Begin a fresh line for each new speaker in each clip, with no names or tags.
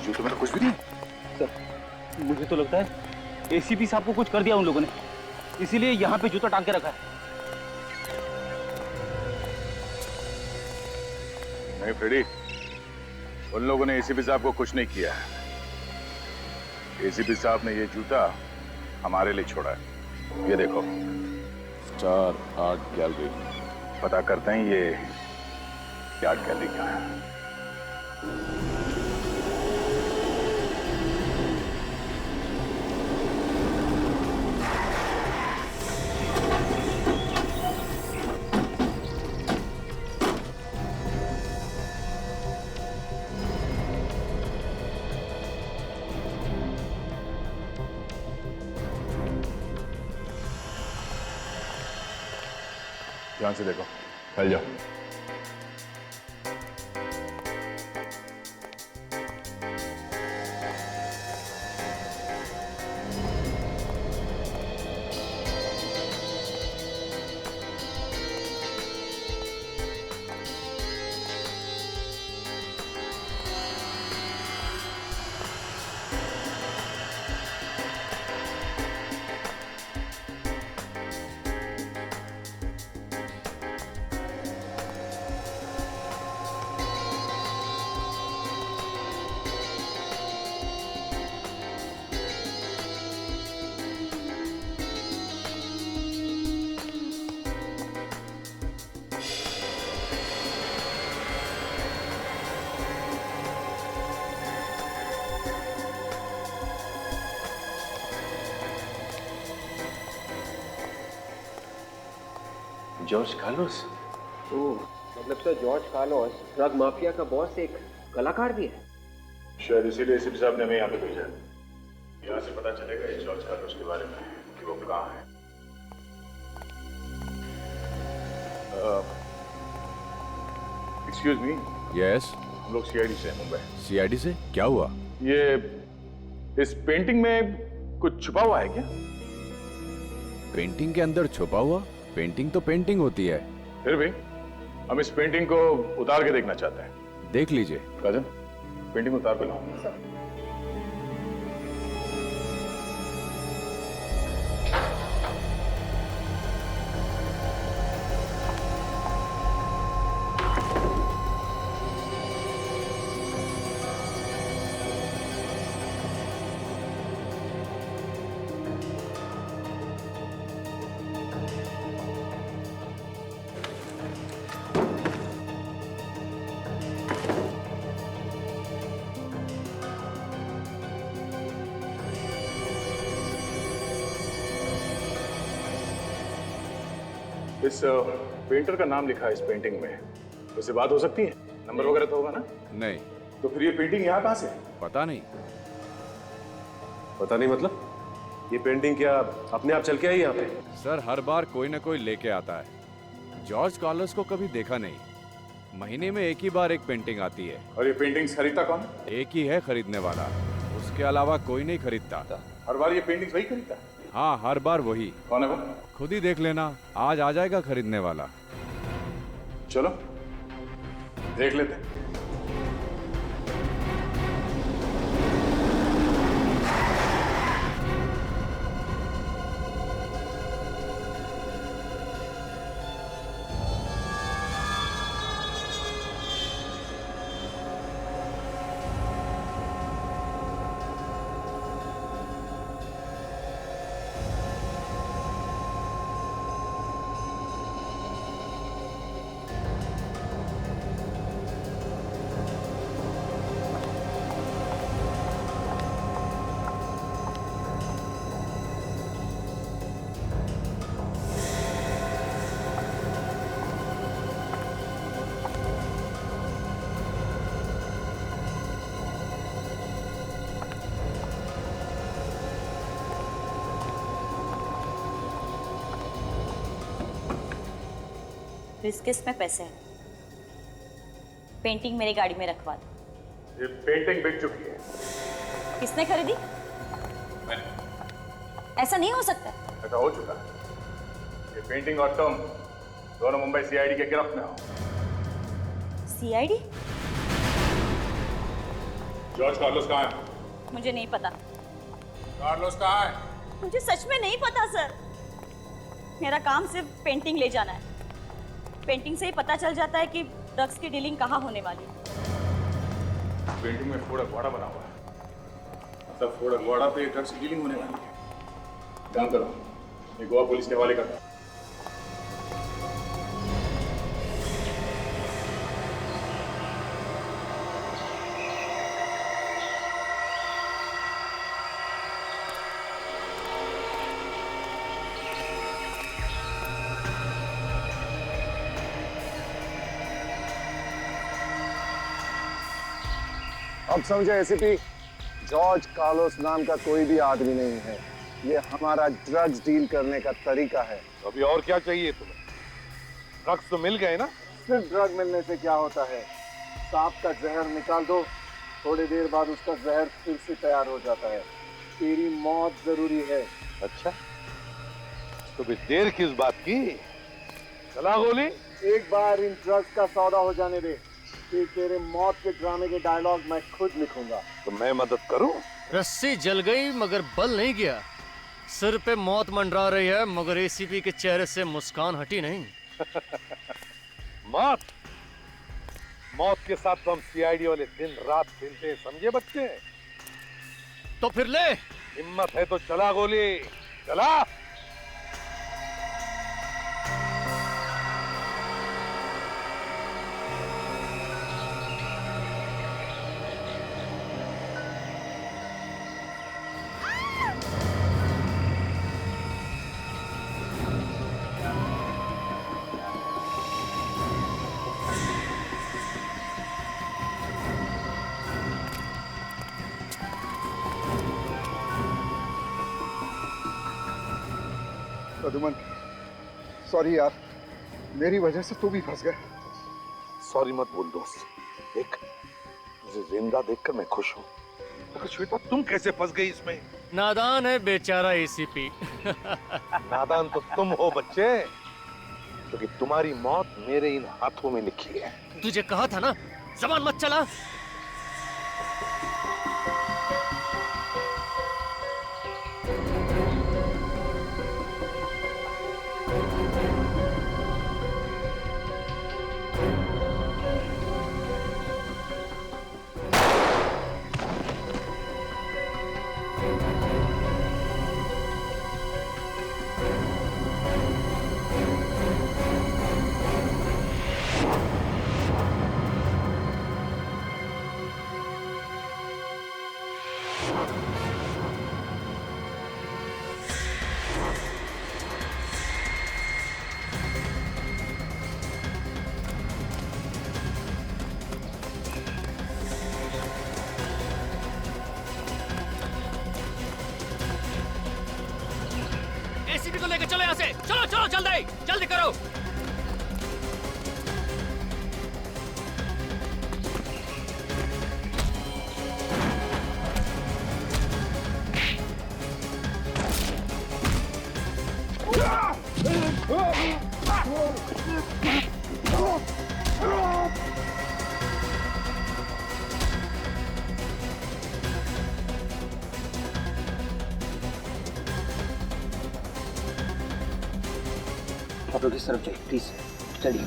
जूते में तो कुछ भी नहीं।
सर मुझे तो लगता है एसीपी साहब को कुछ कर दिया उन लोगों ने, इसीलिए यहाँ पे जूता टांग के रखा है।
नहीं फ्रेडी, उन लोगों ने एसीपी साहब को कुछ नहीं किया है। एसीपी साहब ने ये जूता हमारे लिए छोड़ा है। ये देखो, स्टार आर्ट गैलरी। पता करते हैं ये आर्ट गैलरी क्या है। ध्यान से देखो, फैल जाओ।
George Carlos?
ओह, मतलब sir George Carlos drug mafia का बॉस एक कलाकार भी है।
शायद इसीलिए एसीपी साहब ने हमें यहाँ पे भेजा है। यहाँ से पता चलेगा इस जॉर्ज कार्लोस के बारे में कि वो कहाँ है। Excuse me.
यस।
हम लोग सीआईडी से हैं, मुंबई।
सीआईडी से? क्या हुआ?
ये इस पेंटिंग में कुछ छुपा हुआ है क्या?
पेंटिंग के अंदर छुपा हुआ? पेंटिंग तो पेंटिंग होती है।
फिर भी हम इस पेंटिंग को उतार के देखना चाहते हैं।
देख लीजिए।
राजन, पेंटिंग उतार के लाओ। इस पेंटर का नाम लिखा है इस पेंटिंग में, उससे बात हो सकती है? नंबर वगैरह तो होगा ना?
नहीं।
तो फिर ये पेंटिंग यहाँ कहाँ से?
पता नहीं।
पता नहीं मतलब? ये पेंटिंग क्या अपने आप चल के आई यहाँ पे?
सर हर बार कोई ना कोई लेके आता है। जॉर्ज कार्लोस को कभी देखा नहीं। महीने में एक ही बार एक पेंटिंग आती है।
और ये पेंटिंग्स खरीदता कौन?
एक ही है खरीदने वाला, उसके अलावा कोई नहीं खरीदता।
हर बार ये पेंटिंग्स वही खरीदता है?
हाँ, हर बार वही।
कौन है वो?
खुद ही देख लेना, आज आ जाएगा खरीदने वाला।
चलो देख लेते हैं।
इस किस्त में पैसे हैं, पेंटिंग मेरी गाड़ी में रखवा दो।
ये पेंटिंग बिक चुकी है।
किसने खरीदी? ऐसा नहीं हो सकता।
ऐसा हो चुका है। ये पेंटिंग और तुम दोनों मुंबई सीआईडी के गिरफ्त में हो।
सीआईडी?
जॉर्ज कार्लोस कहाँ है?
मुझे नहीं पता।
कार्लोस कहाँ है?
मुझे सच में नहीं पता सर। मेरा काम सिर्फ पेंटिंग ले जाना है। पेंटिंग से ही पता चल जाता है कि ड्रग्स की डीलिंग कहाँ होने वाली है।
पेंटिंग में फोड़ा घोड़ा बना हुआ है, मतलब फोड़ा घोड़ा पे ड्रग्स की डीलिंग होने वाली है। काम करो, ये गोवा पुलिस के हवाले करता।
अब समझे एसीपी, जॉर्ज कार्लोस नाम का कोई भी आदमी नहीं है। ये हमारा ड्रग्स डील करने का तरीका है।
अभी और क्या चाहिए तुम्हें? ड्रग्स तो मिल गए ना?
सिर्फ ड्रग मिलने से क्या होता है? सांप का जहर निकाल दो, थोड़ी देर बाद उसका जहर फिर से तैयार हो जाता है। तेरी मौत जरूरी है।
अच्छा, तो भी देर किस बात की? चला गोली।
एक बार इन ड्रग्स का सौदा हो जाने दे, फिर तेरे मौत के ड्रामे के डायलॉग मैं खुद लिखूंगा।
तो मैं मदद करूं?
रस्सी जल गई मगर बल नहीं गया। सिर पे मौत मंडरा रही है मगर एसीपी के चेहरे से मुस्कान हटी नहीं।
मौत मौत के साथ तो हम सीआईडी वाले दिन रात खेलते हैं, समझे बच्चे?
तो फिर ले।
हिम्मत है तो चला गोली, चला।
प्रदुमन, सॉरी यार, मेरी वजह से तू भी फंस गया।
सॉरी मत बोल दोस्त, देख तुझे जिंदा देखकर मैं खुश हूँ। मगर श्वेता, तुम कैसे फंस गई इसमें?
नादान है बेचारा एसीपी।
नादान तो तुम हो बच्चे, क्योंकि तुम्हारी मौत मेरे इन हाथों में लिखी है।
तुझे कहा था ना, जबान मत चला। एसीपी को लेकर चलो यहाँ से। चलो चलो जल्दी जल्दी करो।
आप लोग इस तरफ जाइए प्लीज, चलिए।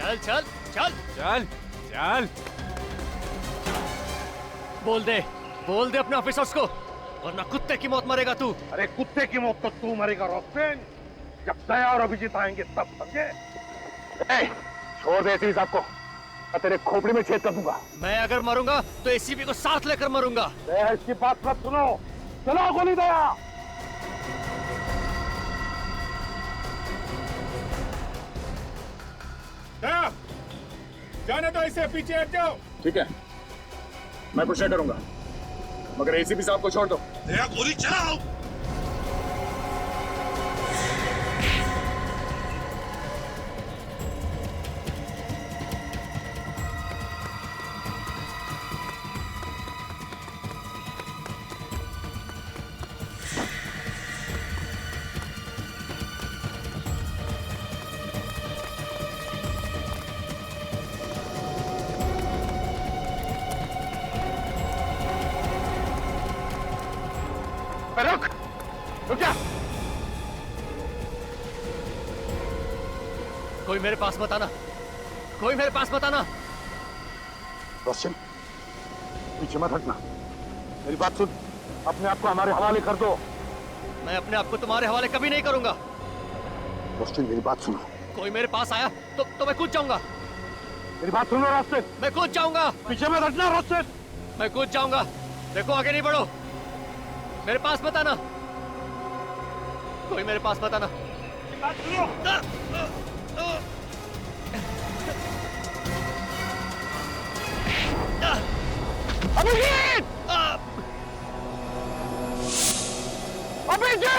चल चल चल
चल चल।
बोल दे अपने ऑफिसर्स को, वरना कुत्ते की मौत मरेगा तू।
अरे कुत्ते की मौत तो तू मरेगा रॉकस्टेन, जब दया और अभिजीत आएंगे तब, समझे?
छोड़ दे एसीपी साहब को, मैं तेरे खोपड़ी में छेद कर दूंगा।
मैं अगर मरूंगा तो एसीपी को साथ लेकर मरूंगा।
दया इसकी बात मत सुनो, चलो गोली दया।
जाने दो, इसे पीछे हट जाओ। ठीक है, मैं कुछ नहीं करूंगा, मगर एसीपी साहब को छोड़ दो।
तेरा गोली चलाओ।
रुक, रुक जा।
कोई मेरे पास मत आना, कोई मेरे पास मत आना।
रोशन, पीछे मत हटना। मेरी बात सुन, अपने आप को हमारे हवाले कर दो।
मैं अपने आप को तुम्हारे हवाले कभी नहीं करूंगा।
रोशन, मेरी बात सुनो।
कोई मेरे पास आया तो मैं कूद जाऊंगा।
मेरी बात सुनो रोशन।
मैं कूद जाऊंगा।
पीछे मत हटना रोशन।
मैं कूद जाऊंगा। देखो आगे नहीं बढ़ो। मेरे पास मत आना। कोई मेरे पास मत आना।
बात सुनो।
अभिजीत! अभिजीत!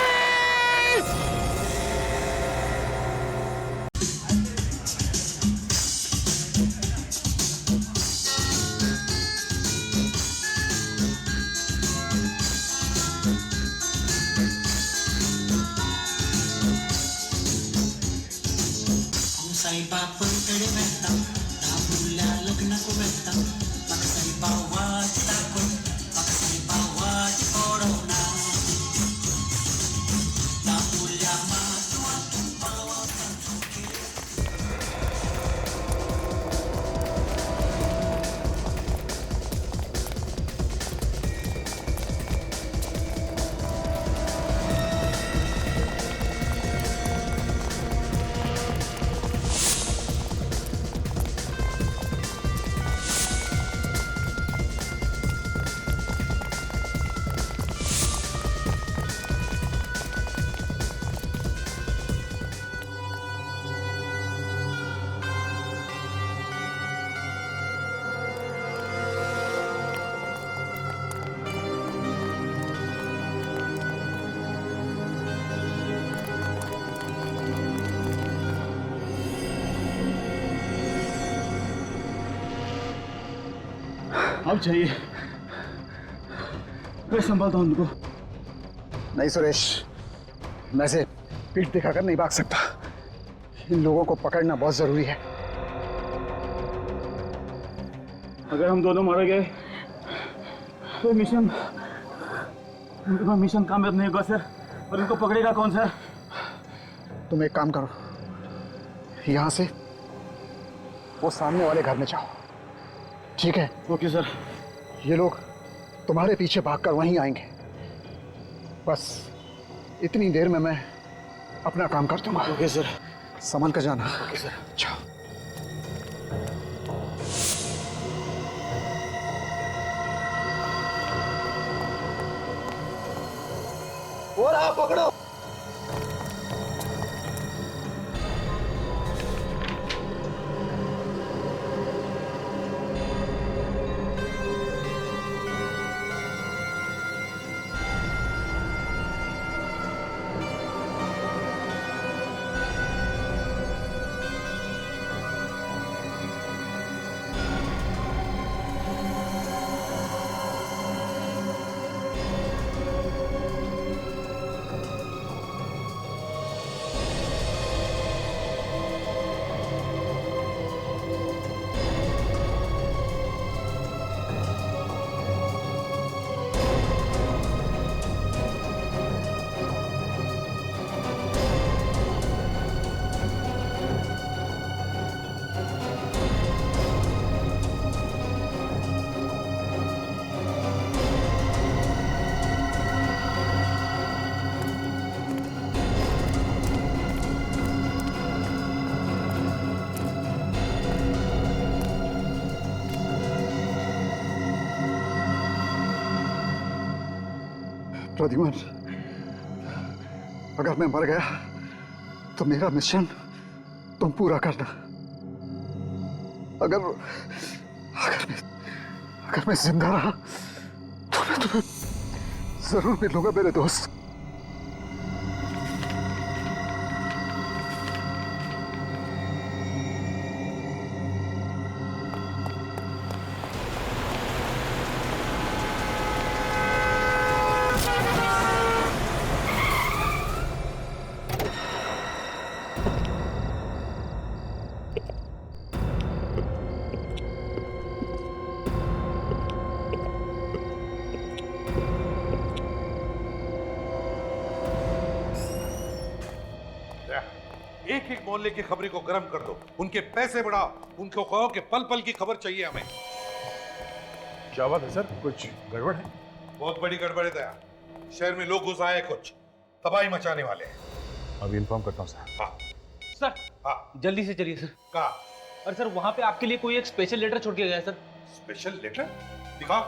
अब चाहिए, मैं संभालता हूं उनको।
नहीं सुरेश, मैं से पीठ दिखाकर नहीं भाग सकता। इन लोगों को पकड़ना बहुत जरूरी है।
अगर हम दोनों मारे गए तो मिशन कामयाब नहीं होगा सर। और इनको पकड़ेगा कौन सर?
तुम एक काम करो, यहाँ से वो सामने वाले घर में जाओ, ठीक है?
Okay sir.
ये लोग तुम्हारे पीछे भागकर वहीं आएंगे। बस इतनी देर में मैं अपना काम कर दूंगा।
Okay sir.
संभल कर जाना।
Okay sir.
जाओ।
वो रहा, पकड़ो।
प्रद्युमन, अगर मैं मर गया तो मेरा मिशन तुम पूरा करना।
अगर अगर अगर मैं जिंदा रहा तो मैं तुम्हें जरूर मिलूंगा मेरे दोस्त।
एक एक मोहल्ले की खबरें को गर्म कर दो, उनके पैसे बढ़ाओ, उनको कहो कि पल पल की खबर चाहिए हमें।
क्या बात है सर, कुछ गड़बड़ है?
बहुत बड़ी गड़बड़ है दया। शहर में लोग घुस आए, कुछ तबाही मचाने वाले हैं।
अभी इन्फॉर्म करता हूँ सर।
हाँ
सर
हाँ,
जल्दी से चलिए सर।
कहा?
अरे सर वहां पे आपके लिए कोई एक स्पेशल लेटर छोड़ के गया है सर।
स्पेशल लेटर दिखाओ।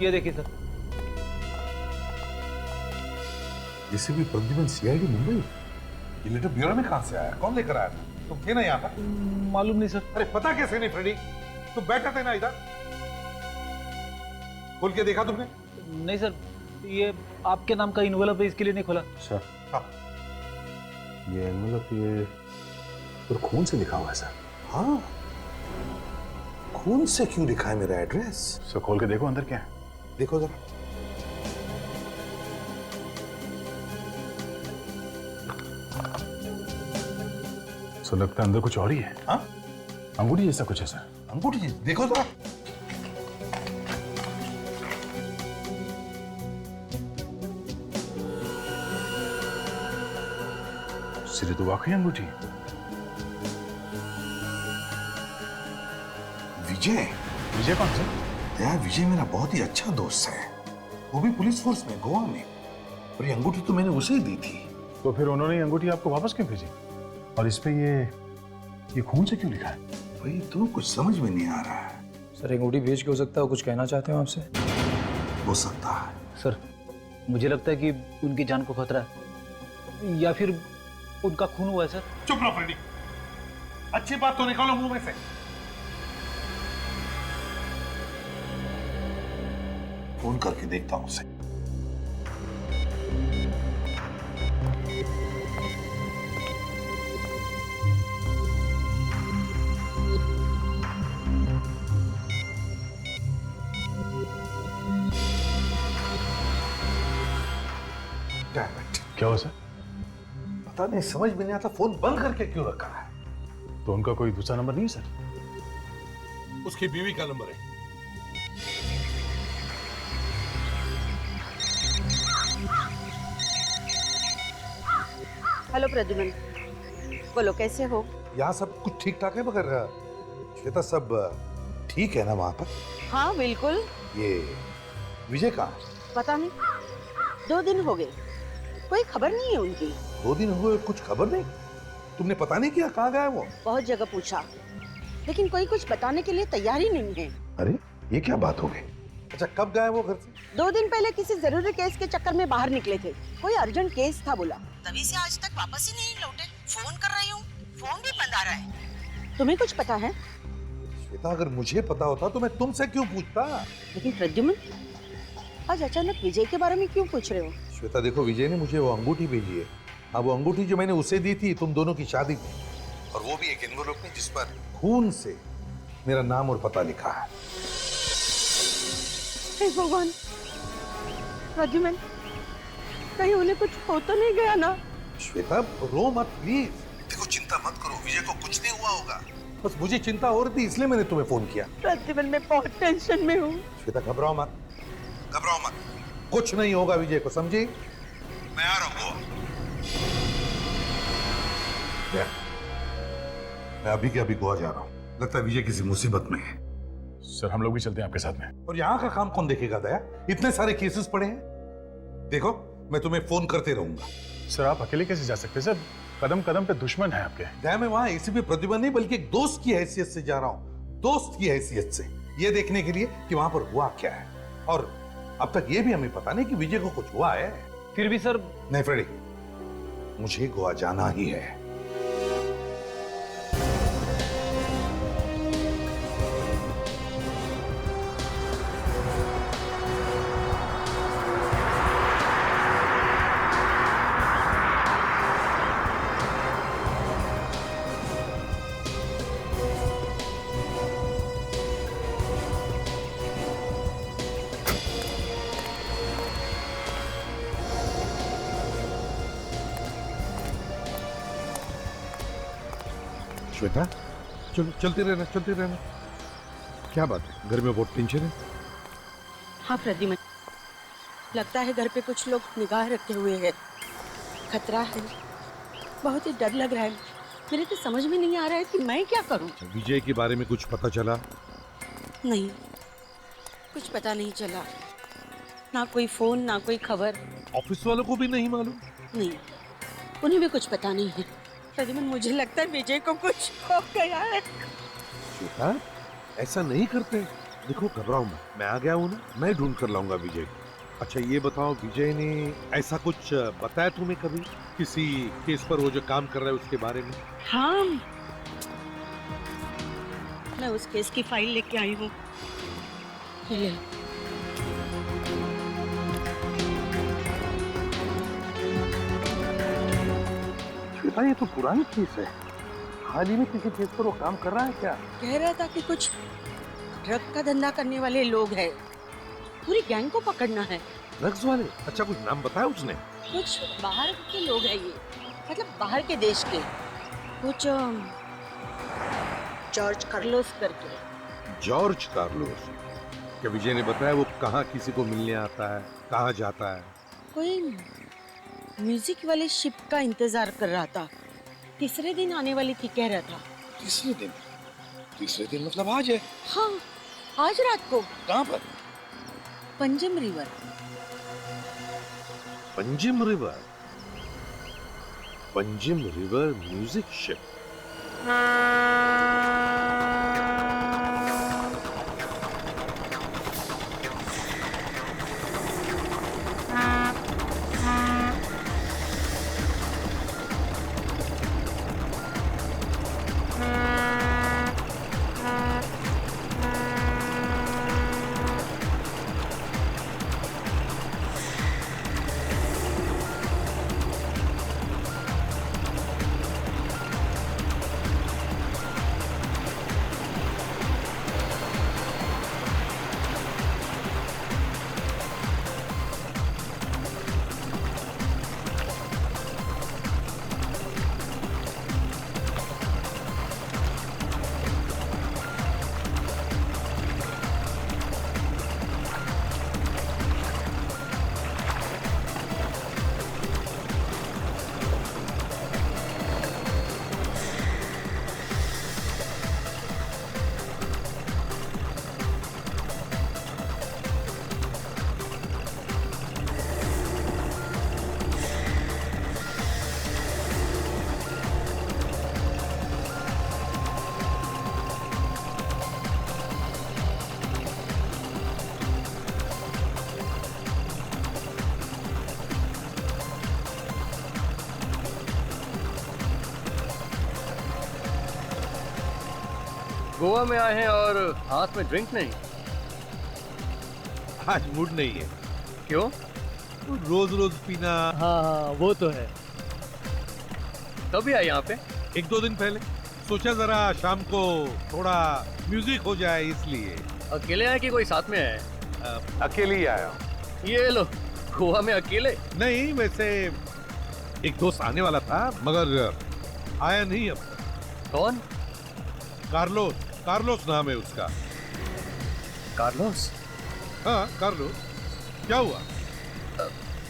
ये देखिए sir.
ACP Pradyuman, CID Mumbai. ये लेटर ब्यूरो में कहां से आया? कौन लेकर आया था? तुम थे ना यहाँ पर?
मालूम नहीं सर।
अरे पता कैसे नहीं फ्रेडी? तुम बैठा थे ना इधर? खोल के देखा तुमने?
नहीं सर, ये आपके नाम का इन्वेलप है, इसके लिए नहीं खोला।
सर
हाँ।
ये एनवेलप ये तो खून से लिखा हुआ है सर।
हाँ, खून से क्यों लिखा है मेरा एड्रेस?
सर खोल के देखो अंदर क्या है।
देखो जरा।
सर लगता है अंदर कुछ और ही है।
हाँ,
अंगूठी जैसा कुछ है सर।
अंगूठी देखो जरा।
सिरे तो वाकई अंगूठी।
विजय।
विजय कौन सर?
यार विजय मेरा बहुत ही अच्छा दोस्त है, वो भी पुलिस फोर्स में, गोवा में। और ये अंगूठी तो मैंने उसे ही दी थी।
तो फिर उन्होंने ये अंगूठी आपको वापस क्यों भेजी? और इस पे ये खून से क्यों लिखा है?
भाई तो कुछ समझ में नहीं आ रहा है।
सर अंगूठी भेज के हो सकता है कुछ कहना चाहते हो आपसे?
हो सकता है।
सर मुझे लगता है कि उनकी जान को खतरा है, या फिर उनका खून हुआ है सर।
चुप रहो फ्रेडी, अच्छी बात तो निकालो मुंह में से। फोन करके देखता हूं उसे।
क्या हुआ सर?
पता नहीं, समझ में नहीं आता फोन बंद करके क्यों रखा है।
तो उनका कोई दूसरा नंबर नहीं है सर?
उसकी बीवी का नंबर है।
हेलो प्रद्युमन, बोलो कैसे हो?
यहाँ सब कुछ ठीक ठाक है, मगर श्वेता सब ठीक है ना वहां पर?
हाँ बिल्कुल।
ये विजय कहाँ?
पता नहीं, 2 दिन हो गए, कोई खबर नहीं है उनकी।
2 दिन हुए, कुछ खबर नहीं? तुमने पता नहीं किया कहाँ गया वो?
बहुत जगह पूछा, लेकिन कोई कुछ बताने के लिए तैयार ही नहीं है।
अरे ये क्या बात हो गई? अच्छा कब गया वो घर से?
2 दिन पहले किसी जरूरी केस के चक्कर में बाहर निकले थे, कोई अर्जेंट केस था बोला, तभी से आज तक वापस ही नहीं लौटे। फोन कर रही हूँ, फोन भी बंद आ रहा है। तुम्हें कुछ पता है?
श्वेता अगर मुझे पता होता तो मैं तुमसे क्यों पूछता?
लेकिन प्रद्युमन, आज अचानक विजय के बारे में क्यों पूछ रहे हो?
श्वेता देखो, विजय ने मुझे वो अंगूठी भेजी है। अब वो अंगूठी जो मैंने उसे दी थी तुम दोनों की शादी में, और वो भी एक एनवेलप में जिस पर खून से मेरा नाम और पता लिखा है।
हे भगवान, प्रद्युमन कहीं उन्हें कुछ हो तो नहीं गया ना?
श्वेता रो मत प्लीज। देखो चिंता मत करो, विजय को कुछ नहीं हुआ होगा। बस मुझे चिंता हो रही थी इसलिए मैंने तुम्हें फोन किया।
प्रद्युमन मैं बहुत टेंशन में हूँ।
श्वेता घबराओ मत, घबराओ मत, कुछ नहीं होगा विजय को, समझी? मैं आ रहा हूँ। मैं अभी के अभी गोवा जा रहा हूँ, लगता है विजय किसी मुसीबत में है।
सर हम लोग भी चलते हैं आपके साथ में।
और यहाँ का काम कौन देखेगा दया? इतने सारे केसेस पड़े हैं। देखो मैं तुम्हें फोन करते रहूंगा।
सर आप अकेले कैसे जा सकते हैं सर? कदम कदम पे दुश्मन है आपके।
दया मैं वहां एसीपी प्रद्युमन नहीं बल्कि एक दोस्त की हैसियत से जा रहा हूँ, दोस्त की हैसियत से, ये देखने के लिए कि वहां पर हुआ क्या है। और अब तक ये भी हमें पता नहीं कि विजय को कुछ हुआ है।
फिर भी सर।
नहीं फ्रेडी, मुझे गोवा जाना ही है।
श्वेता, चलो चलते रहना। क्या बात है, घर में बहुत टेंशन है?
हाँ प्रद्युमन, लगता है घर पे कुछ लोग निगाह रखे हुए हैं। खतरा है, बहुत ही डर लग रहा है। मेरे तो समझ में नहीं आ रहा है कि मैं क्या करूं।
विजय के बारे में कुछ पता चला?
नहीं, कुछ पता नहीं चला। ना कोई फोन, ना कोई खबर।
ऑफिस वालों को भी नहीं मालूम?
नहीं, उन्हें भी कुछ पता नहीं है। प्रद्युमन, मुझे लगता है विजय को कुछ हो गया है।
श्वेता, ऐसा नहीं करते। देखो, घबराओ मत, मैं आ गया हूँ ना, मैं ढूंढ कर लाऊंगा विजय को। अच्छा ये बताओ, विजय ने ऐसा कुछ बताया तुम्हें कभी, किसी केस पर वो जो काम कर रहा है उसके बारे में?
हाँ, मैं उस केस की फाइल लेके आई हूँ। ये
श्वेता, ये तो पुरानी केस है। हाल ही में किसी केस पर वो काम कर रहा है क्या?
कह रहा था कि कुछ ड्रग का धंधा करने वाले लोग हैं, पूरी गैंग को पकड़ना है।
ड्रग्स वाले? अच्छा, कुछ नाम बताया उसने?
कुछ बाहर के लोग हैं ये, मतलब बाहर के देश के। कुछ जॉर्ज कार्लोस करके।
George Carlos? क्या विजय ने बताया वो कहाँ किसी को मिलने आता है, कहाँ जाता है?
कोई म्यूजिक वाले शिप का इंतजार कर रहा था, तीसरे दिन आने वाली थी कह रहा था।
तीसरे दिन? तीसरे दिन मतलब आज है?
हाँ, आज रात को।
कहाँ पर?
Panjim river.
Panjim river? Panjim river music ship?
Goa में आए हैं और हाथ में ड्रिंक नहीं?
आज मूड नहीं है।
क्यों?
रोज रोज पीना।
हाँ, वो तो है। कभी आए यहाँ पे?
एक दो दिन पहले। सोचा जरा शाम को थोड़ा म्यूजिक हो जाए, इसलिए।
अकेले आए कि कोई साथ में आए?
अकेले ही आया।
ये लो, गोवा में अकेले?
नहीं, वैसे एक दोस्त आने वाला था मगर आया नहीं अब तक।
कौन?
कार्लोस। कार्लोस नाम है उसका।
कार्लोस?
हाँ, कार्लोस। क्या हुआ?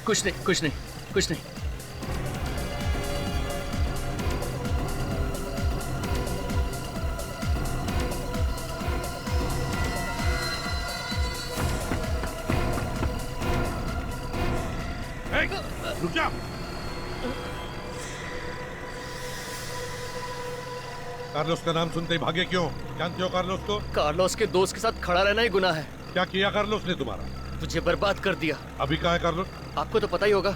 कुछ नहीं, कुछ नहीं, कुछ नहीं।
रुक जा। कार्लोस का नाम सुनते ही भागे क्यों? जानते हो कार्लोस को?
कार्लोस के दोस्त के साथ खड़ा रहना ही गुनाह है।
क्या किया कार्लोस ने तुम्हारा?
तुझे बर्बाद कर दिया।
अभी कहाँ है कार्लोस?
आपको तो पता ही होगा,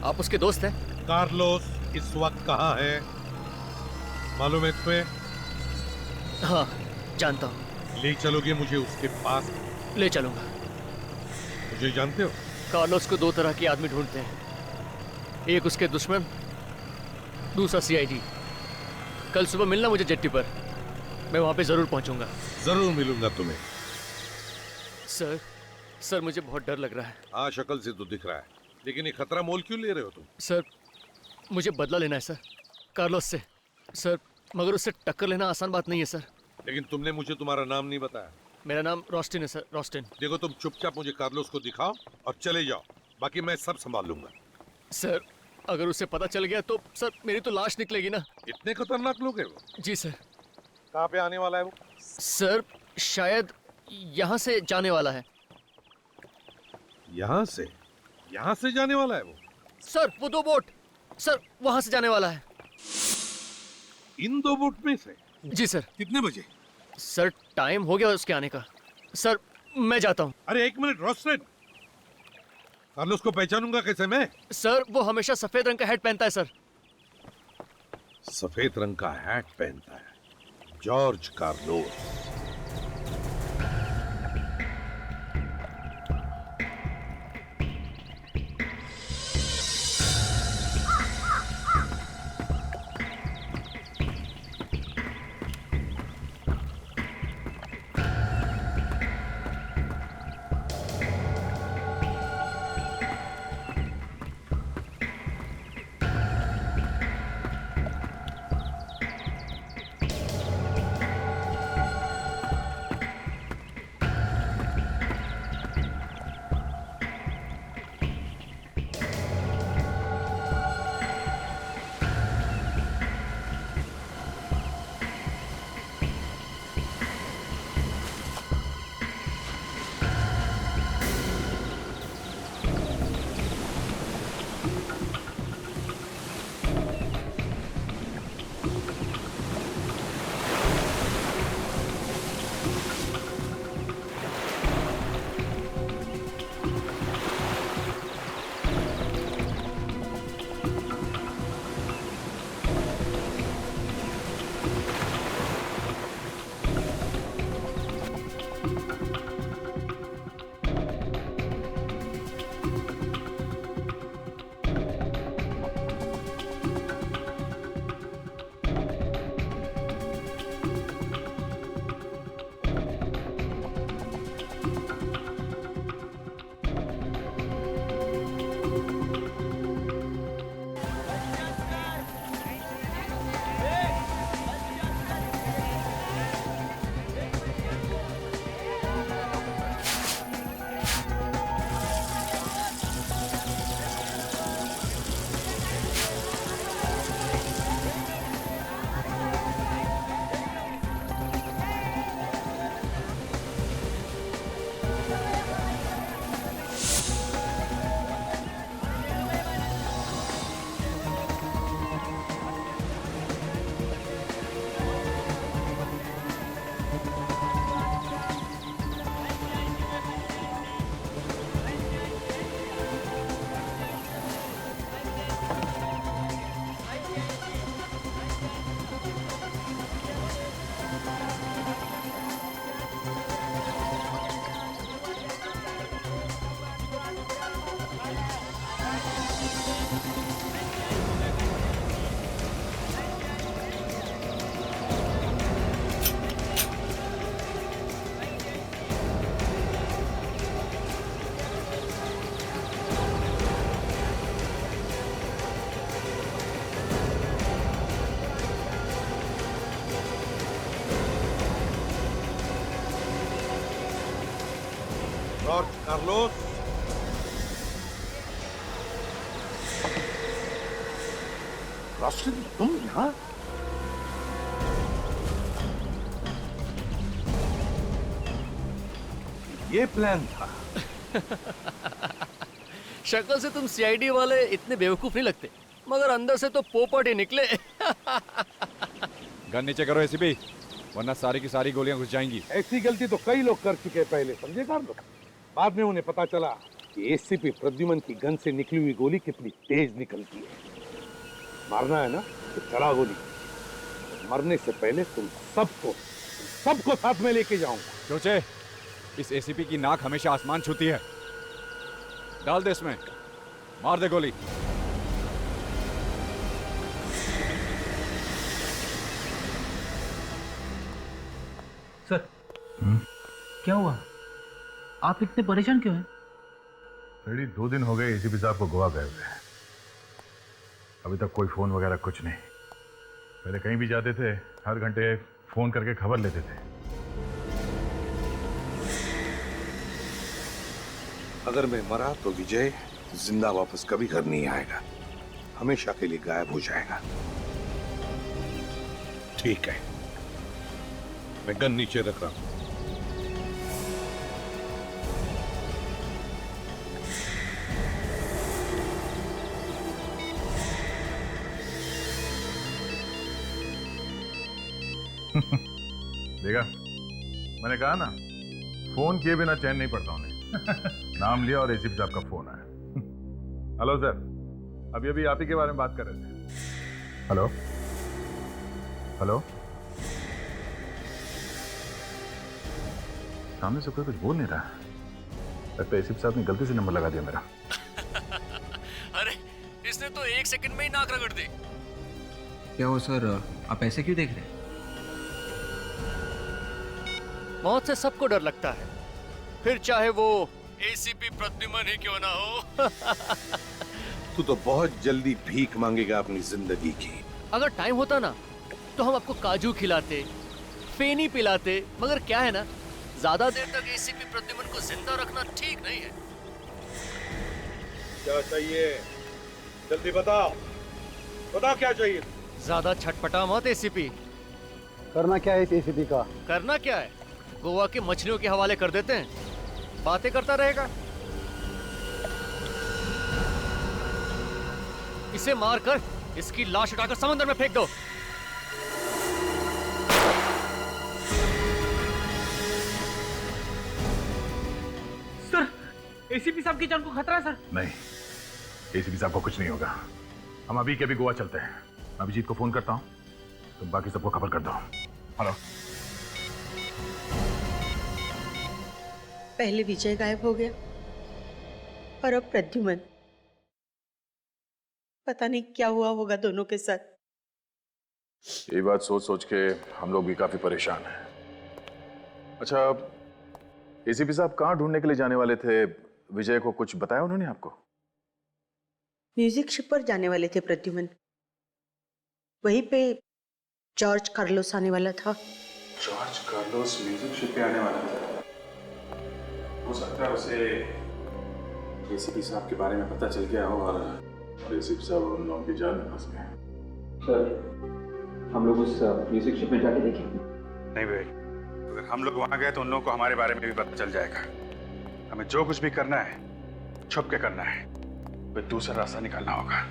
आप उसके दोस्त हैं।
कार्लोस इस वक्त कहाँ है मालूम है तुम्हें?
हाँ जानता हूँ।
ले चलोगे मुझे उसके पास?
ले चलूंगा।
मुझे जानते हो?
कार्लोस को दो तरह के आदमी ढूंढते हैं, एक उसके दुश्मन, दूसरा सीआईडी। कल सुबह मिलना मुझे जेट्टी पर, मैं वहां पे जरूर पहुंचूंगा।
जरूर मिलूंगा तुम्हें।
सर मुझे बहुत डर लग रहा है।
हाँ शक्ल से तो दिख रहा है, लेकिन ये खतरा मोल क्यों ले रहे हो तुम?
सर मुझे बदला लेना है सर, कार्लोस से। सर मगर उससे टक्कर लेना आसान बात नहीं है सर।
लेकिन तुमने मुझे तुम्हारा नाम नहीं बताया।
मेरा नाम रोस्टिन है सर, रोस्टिन।
देखो तुम चुपचाप मुझे कार्लोस को दिखाओ और चले जाओ, बाकी मैं सब संभाल लूंगा।
सर अगर उसे पता चल गया तो सर मेरी तो लाश निकलेगी ना।
इतने खतरनाक लोग हैं वो?
जी सर।
कहाँ पे आने वाला है वो?
सर शायद यहाँ से जाने वाला है।
यहाँ से? यहाँ से जाने वाला है वो?
सर वो दो बोट, सर वहां से जाने वाला है।
इन दो बोट में से?
जी सर।
कितने बजे?
सर टाइम हो गया उसके आने का। सर मैं जाता हूँ।
अरे एक मिनट रोस्टेन, कार्लोस को पहचानूंगा कैसे मैं?
सर वो हमेशा सफेद रंग का हैट पहनता है सर।
सफेद रंग का हैट पहनता है? George Carlos. कार्लोस, रोस्टेन तुम यहाँ? ये प्लान था?
शक्ल से तुम सीआईडी वाले इतने बेवकूफ नहीं लगते, मगर अंदर से तो पोपट ही निकले।
गन नीचे करो एसीपी, वरना सारी की सारी गोलियां घुस जाएंगी।
ऐसी गलती तो कई लोग कर चुके हैं पहले, समझे कार्लोस? बाद में उन्हें पता चला कि एसीपी प्रद्युमन की गन से निकली हुई गोली कितनी तेज निकलती है। मारना है ना तो चला गोली। मरने से पहले तुम सबको साथ में लेके जाऊंगा।
चोचे, इस एसीपी की नाक हमेशा आसमान छूती है। डाल दे इसमें, मार दे गोली।
सर, क्या हुआ? आप इतने परेशान क्यों हैं?
रेडी 2 दिन हो गए एसीपी साहब को गोवा गए हुए। अभी तक कोई फोन वगैरह कुछ नहीं। पहले कहीं भी जाते थे हर घंटे फोन करके खबर लेते थे।
अगर मैं मरा तो विजय जिंदा वापस कभी घर नहीं आएगा, हमेशा के लिए गायब हो जाएगा। ठीक है, मैं गन नीचे रख रहा हूं।
देखा, मैंने कहा ना, फोन किए बिना चैन नहीं पड़ता उन्हें। नाम लिया और एसीपी साहब का फोन आया। हेलो सर, अभी अभी आप ही के बारे में बात कर रहे थे। हेलो हेलो, सामने से कोई कुछ बोल नहीं रहा। लगता है एसीपी साहब ने गलती से नंबर लगा दिया मेरा।
अरे इसने तो 1 सेकंड में ही नाक रगड़ दी।
क्या हो सर, आप ऐसे क्यों देख रहे हैं?
मौत से सबको डर लगता है, फिर चाहे वो एसीपी प्रद्युमन ही क्यों ना हो।
तू तो बहुत जल्दी भीख मांगेगा अपनी जिंदगी की।
अगर टाइम होता ना तो हम आपको काजू खिलाते, फेनी पिलाते, मगर क्या है ना, ज्यादा देर तक एसीपी प्रद्युमन को जिंदा रखना ठीक नहीं है।
क्या चाहिए? जल्दी बताओ, बताओ क्या चाहिए?
ज्यादा छटपटा मत एसीपी।
करना क्या है इस एसीपी का?
करना क्या है, गोवा के मछलियों के हवाले कर देते हैं, बातें करता रहेगा। इसे मारकर इसकी लाश उठाकर समंदर में फेंक दो।
सर, एसीपी साहब की जान को खतरा है सर।
नहीं, एसीपी साहब को कुछ नहीं होगा। हम अभी के अभी गोवा चलते हैं। अभिजीत को फोन करता हूँ, तुम बाकी सबको खबर कर दो। हेलो।
पहले विजय गायब हो गया और अब प्रद्युमन। पता नहीं क्या हुआ होगा दोनों के साथ।
ये बात सोच सोच के हम लोग भी काफी परेशान हैं। अच्छा, एसीपी साहब कहाँ ढूंढने के लिए जाने वाले थे? विजय को कुछ बताया उन्होंने आपको?
म्यूजिक शिप पर जाने वाले थे प्रद्युमन। वहीं पे जॉर्ज कार्लोस आने वाला था।
जॉर्ज कार्लोस म्यूजिक शिप पे आने वाला था? हो सकता है उसे एसीपी साहब के बारे में पता चल गया हो और एसीपी साहब उन लोगों की जान में फंस गए।
सर, हम लोग उस म्यूजिक शिप में जाके देखें?
नहीं भाई, अगर हम लोग वहां गए तो उन लोगों को हमारे बारे में भी पता चल जाएगा। हमें जो कुछ भी करना है छुप के करना है, कोई दूसरा रास्ता निकालना होगा।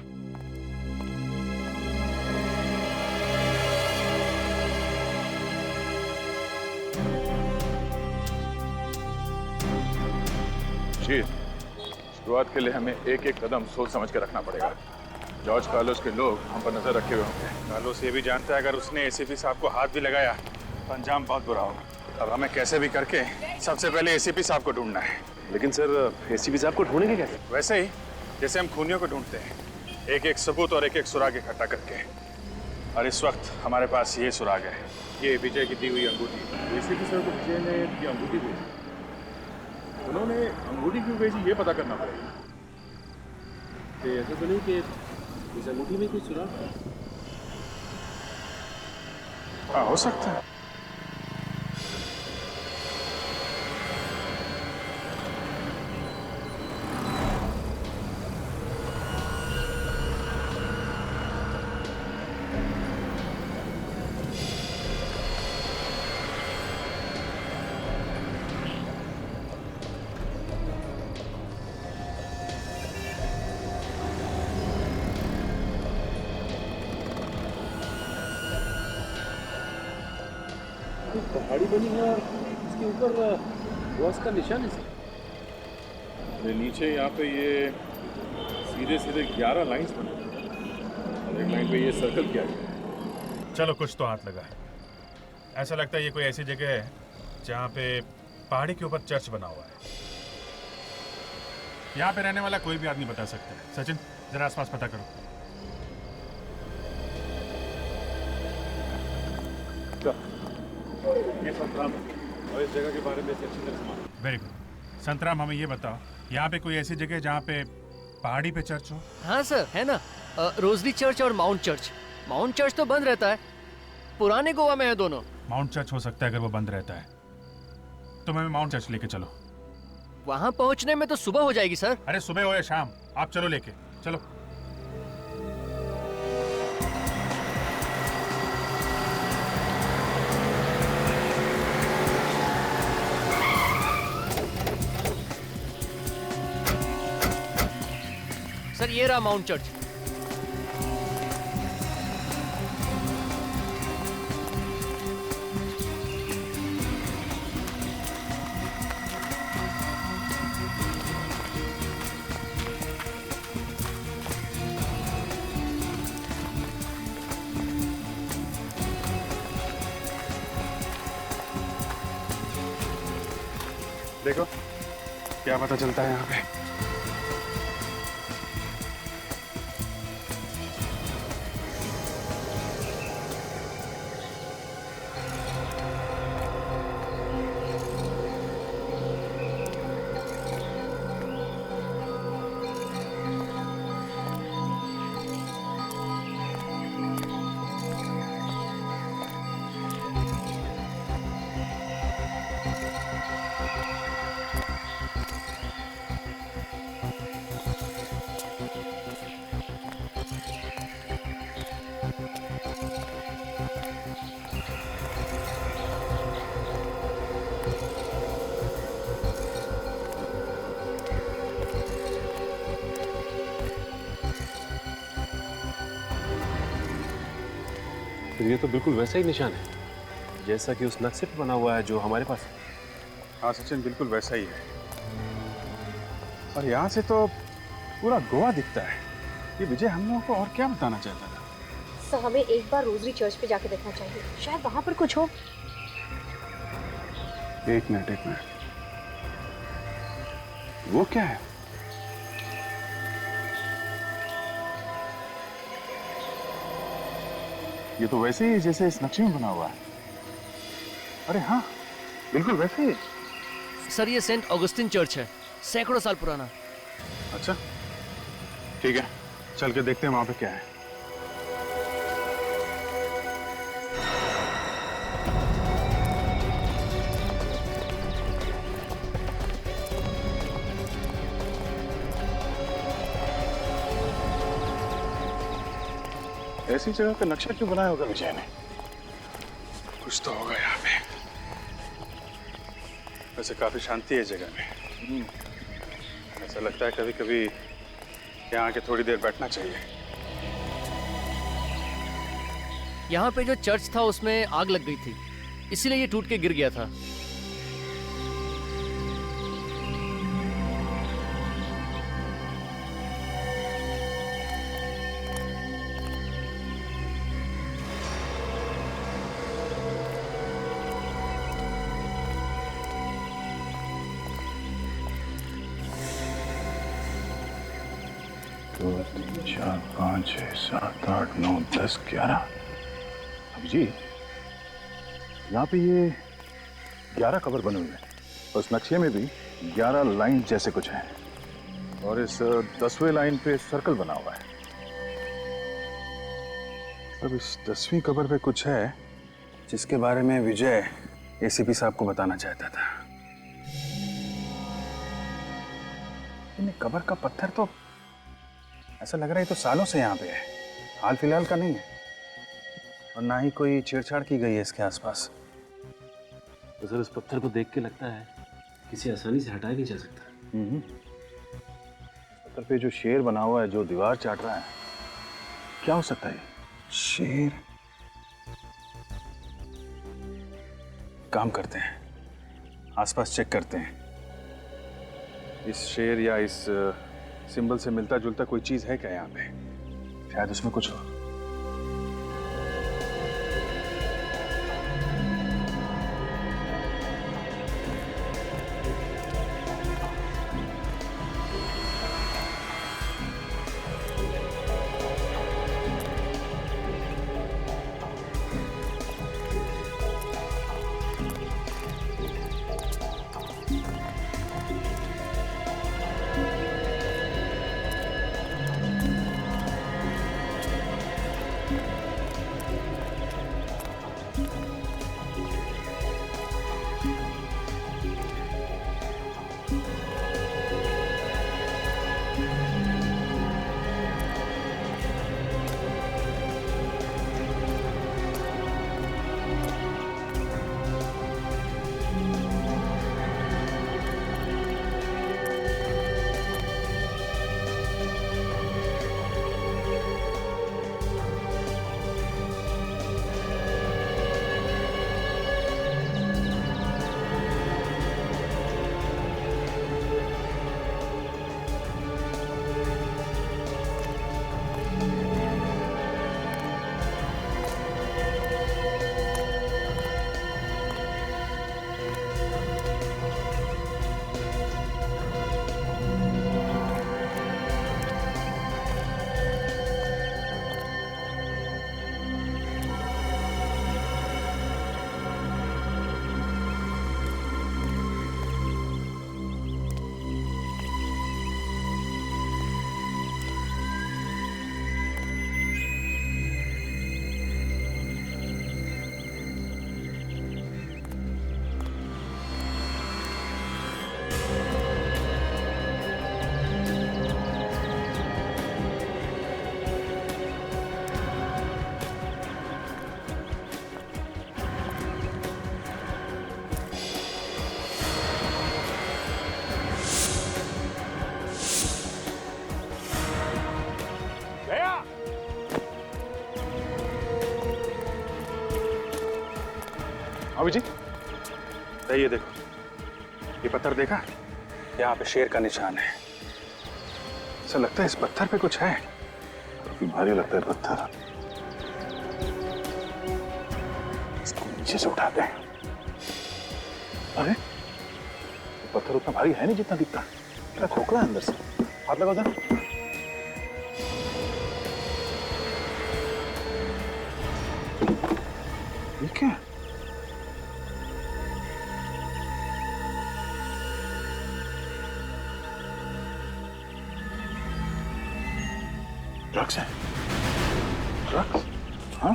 शुरुआत के लिए हमें एक एक कदम सोच समझ के रखना पड़ेगा। जॉर्ज कार्लोस के लोग हम पर नजर रखे हुए होंगे। कार्लोस ये भी जानता है अगर उसने एसीपी साहब को हाथ भी लगाया तो अंजाम बहुत बुरा होगा। अब हमें कैसे भी करके सबसे पहले एसीपी साहब को ढूंढना है।
लेकिन सर, एसीपी साहब को ढूंढेंगे कैसे?
वैसे ही जैसे हम खूनियों को ढूंढते हैं, एक एक सबूत और एक एक सुराग इकट्ठा करके। और इस वक्त हमारे पास ये सुराग है, ये विजय की दी हुई अंगूठी। एसीपी साहब को विजय ने ये अंगूठी भेजी। उन्होंने अंगूठी क्यों भेजी ये पता करना पड़ेगा।
ऐसा तो नहीं कि इस अंगूठी में कुछ सुराग है?
हाँ, हो सकता है।
पहाड़ी बनी है और इसके ऊपर बॉस का निशान है।
नीचे यहाँ पे ये सीधे सीधे 11 लाइंस बने और एक लाइन पे ये सर्कल क्या है?
चलो कुछ तो हाथ लगा है। ऐसा लगता है ये कोई ऐसी जगह है जहाँ पे पहाड़ी के ऊपर चर्च बना हुआ है। यहाँ पे रहने वाला कोई भी आदमी बता सकता है। सचिन जरा आसपास पता करो।
ये संतराम और इस जगह के बारे में अच्छी तरह से मालूम।
Very good. संतराम, हमें ये बताओ, यहाँ पे कोई ऐसी जगह है जहाँ पे पहाड़ी पे चर्च हो?
हाँ सर, है ना। रोजरी चर्च और माउंट चर्च। माउंट चर्च तो बंद रहता है, पुराने गोवा में है दोनों।
माउंट चर्च हो सकता है अगर वो बंद रहता है तो हमें माउंट चर्च लेके चलो।
वहाँ पहुँचने में तो सुबह हो जाएगी सर।
अरे सुबह हो या शाम, आप चलो लेके चलो।
सर ये रहा माउंट चर्च।
देखो क्या पता चलता है यहाँ पे।
तो ये तो बिल्कुल वैसा ही निशान है जैसा कि उस नक्शे पे बना हुआ है जो हमारे पास है।
हाँ सचिन, बिल्कुल वैसा ही है। और यहाँ से तो पूरा गोवा दिखता है। ये विजय हम लोगों को और क्या बताना चाहता था?
सर हमें एक बार रोजरी चर्च पे जाके देखना चाहिए, शायद वहां पर कुछ हो।
एक मिनट। वो क्या है? ये तो वैसे ही जैसे इस नक्शे में बना हुआ है। अरे हाँ, बिल्कुल वैसे ही।
सर ये सेंट ऑगस्टिन चर्च है, सैकड़ों साल पुराना।
अच्छा ठीक है, चल के देखते हैं वहां पे क्या है। ऐसी जगह का नक्शा क्यों बनाया होगा विजय ने? कुछ तो होगा यहाँ पे। वैसे काफी शांति है जगह में। ऐसा लगता है कभी कभी यहाँ आके थोड़ी देर बैठना चाहिए।
यहाँ पे जो चर्च था उसमें आग लग गई थी, इसीलिए ये टूट के गिर गया था।
दो, तीन, चार, 5, 6, 7, 8, 9, 10, 11। जी यहाँ पे ये 11 कबर बने हुए हैं। उस नक्शे में भी 11 लाइन जैसे कुछ हैं और इस 10वें लाइन पे सर्कल बना हुआ है। अब इस 10वीं कबर पे कुछ है जिसके बारे में विजय एसीपी साहब को बताना चाहता था। इन कबर का पत्थर तो ऐसा लग रहा है तो सालों से यहाँ पे है, हाल फिलहाल का नहीं है। और ना ही कोई छेड़छाड़ की गई है इसके आसपास।
तो सर इस पत्थर को देख के लगता है किसी आसानी से हटाया नहीं जा सकता।
पत्थर पे जो शेर बना हुआ है जो दीवार चाट रहा है, क्या हो सकता है? शेर। काम करते हैं, आसपास चेक करते हैं। इस शेर या इस सिंबल से मिलता जुलता कोई चीज है क्या यहाँ पे? शायद उसमें कुछ हो।
भाभी जी, ये देखो, ये पत्थर देखा? यहाँ पे शेर का निशान है। ऐसा लगता है इस पत्थर पे कुछ है।
काफी भारी लगता है पत्थर। इसको नीचे से उठाते हैं। अरे पत्थर उतना भारी है नहीं जितना दिखता। क्या खोखला है अंदर से। हाथ लगाओ जरा। ये क्या है? ड्रग्स है। ड्रग्स? हाँ?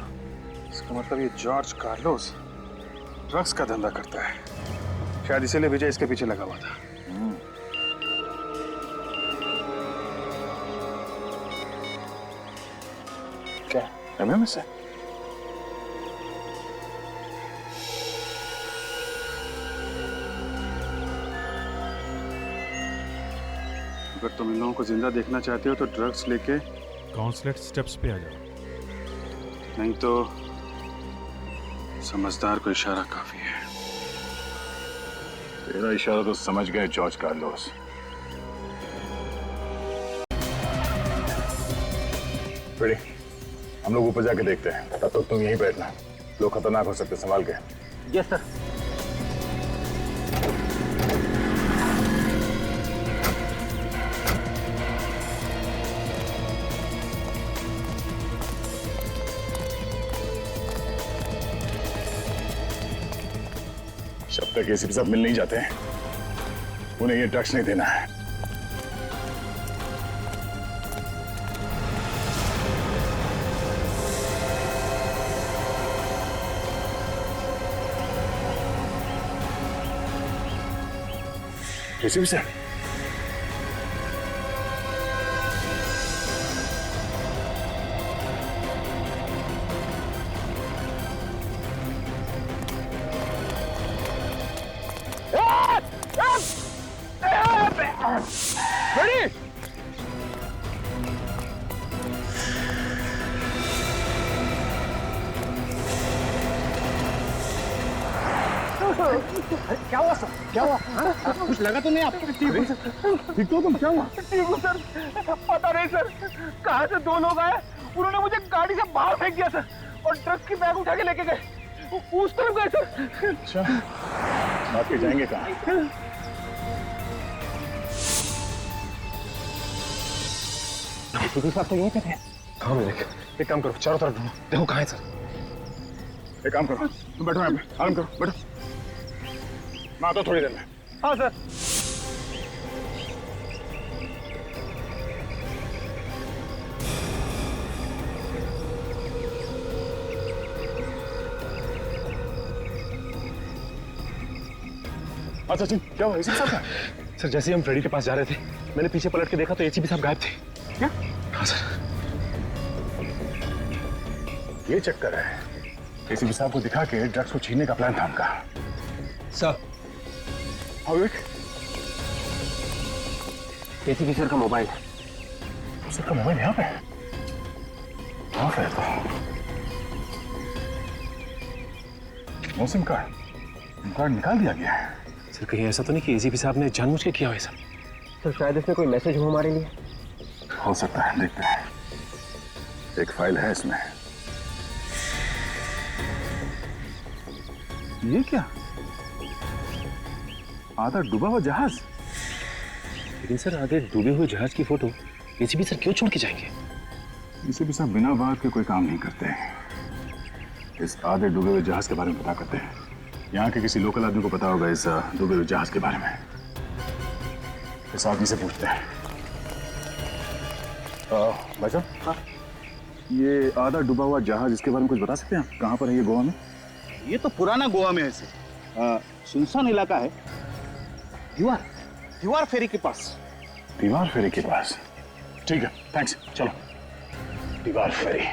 इसका मतलब ये जॉर्ज कार्लोस ड्रग्स का धंधा करता है। शायद इसीलिए विजय इसके पीछे लगा हुआ था।
क्या एमएमएस है?
अगर तुम इन लोगों को जिंदा देखना चाहते हो तो ड्रग्स लेके काउंसलेट स्टेप्स पे आ जाओ, नहीं तो समझदार को इशारा काफी है।
तेरा इशारा तो समझ गए जॉर्ज कार्लोस। रेडी, हम लोग ऊपर जाके देखते हैं। तब तक तुम यहीं बैठना, लोग खतरनाक हो सकते, संभाल के।
Yes sir.
जब तक एसीपी साहब मिल नहीं जाते हैं, उन्हें ये ड्रग्स नहीं देना है। एसीपी साहब,
क्या हुआ सर? क्या हुआ? कुछ लगा तो नहीं आपको? ठीक तो तुम? क्या हुआ?
ठीक हूँ सर। पता नहीं सर, कहाँ से दो लोग आए, उन्होंने मुझे गाड़ी से बाहर फेंक दिया सर, और ड्रग्स की बैग उठा के लेके गए। उस तरफ गए सर।
अच्छा, बात के जाएंगे कहाँ?
साहब तो यहीं पे थे।
हाँ मेरे, एक काम करो, चारों तरफ ढूंढो, देखो कहाँ है सर।
एक काम करो, तुम बैठो यहाँ पे, आराम करो, बैठो। मैं आता हूँ थोड़ी देर में।
हाँ सर।
अच्छा सचिन, क्या हुआ? एसीपी साहब का?
सर जैसे ही हम फ्रेडी के पास जा रहे थे, मैंने पीछे पलट के देखा तो एसीपी साहब गायब थे।
क्या?
हाँ सर।
ये चक्कर है। एसीपी साहब को दिखा के ड्रग्स को छीनने का प्लान था उनका।
सर,
एसीपी सर का मोबाइल।
सर का मोबाइल यहाँ पे? हाँ है तो। नो सिम कार्ड निकाल दिया गया है।
सर कहीं ऐसा तो नहीं कि एसीपी साहब ने जानबूझ के किया हो सर?
तो शायद इसमें कोई मैसेज हो हमारे लिए।
हो सकता है, देखते हैं। एक फाइल है इसमें। ये क्या? आधा डूबा हुआ जहाज।
लेकिन सर आगे डूबे हुए जहाज की फोटो एसीपी सर क्यों छोड़ के जाएंगे?
एसीपी साहब बिना बात के कोई काम नहीं करते। इस आधे डूबे हुए जहाज के बारे में पता करते हैं। यहाँ के किसी लोकल आदमी को पता होगा इस डूबे हुए जहाज के बारे में। इस आदमी से पूछते हैं। भाई साहब, हाँ? ये आधा डूबा हुआ जहाज, इसके बारे में कुछ बता सकते हैं आप? कहाँ पर है ये गोवा में?
ये तो पुराना गोवा में है सर। सुनसान इलाका है। दीवार फेरी के पास।
दीवार फेरी के पास? ठीक है, थैंक्स, चलो। दीवार फेरी।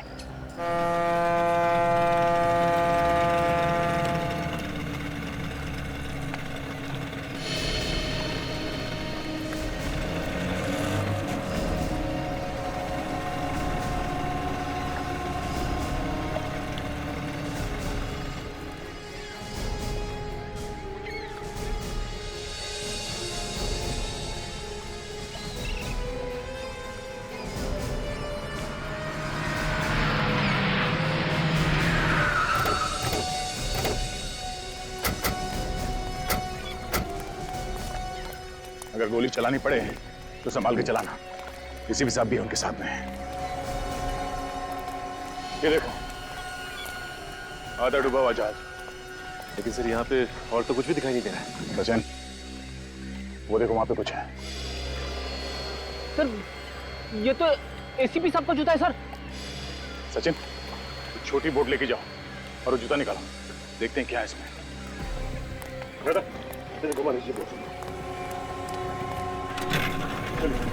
अगर गोली चलानी पड़े तो संभाल के चलाना। किसी भी साहब भी उनके साथ में है। ये देखो, आधा डूबा हुआ जहाज।
लेकिन सर यहाँ पे और तो कुछ भी दिखाई नहीं दे रहा है।
सचिन, वो देखो वहां पे कुछ है।
सर ये तो एसीपी साहब का जूता है सर।
सचिन, छोटी बोट लेके जाओ और वो जूता निकालो, देखते हैं क्या है इसमें। बेटा, तेरे घुमा लीजिए बोट। चलिए।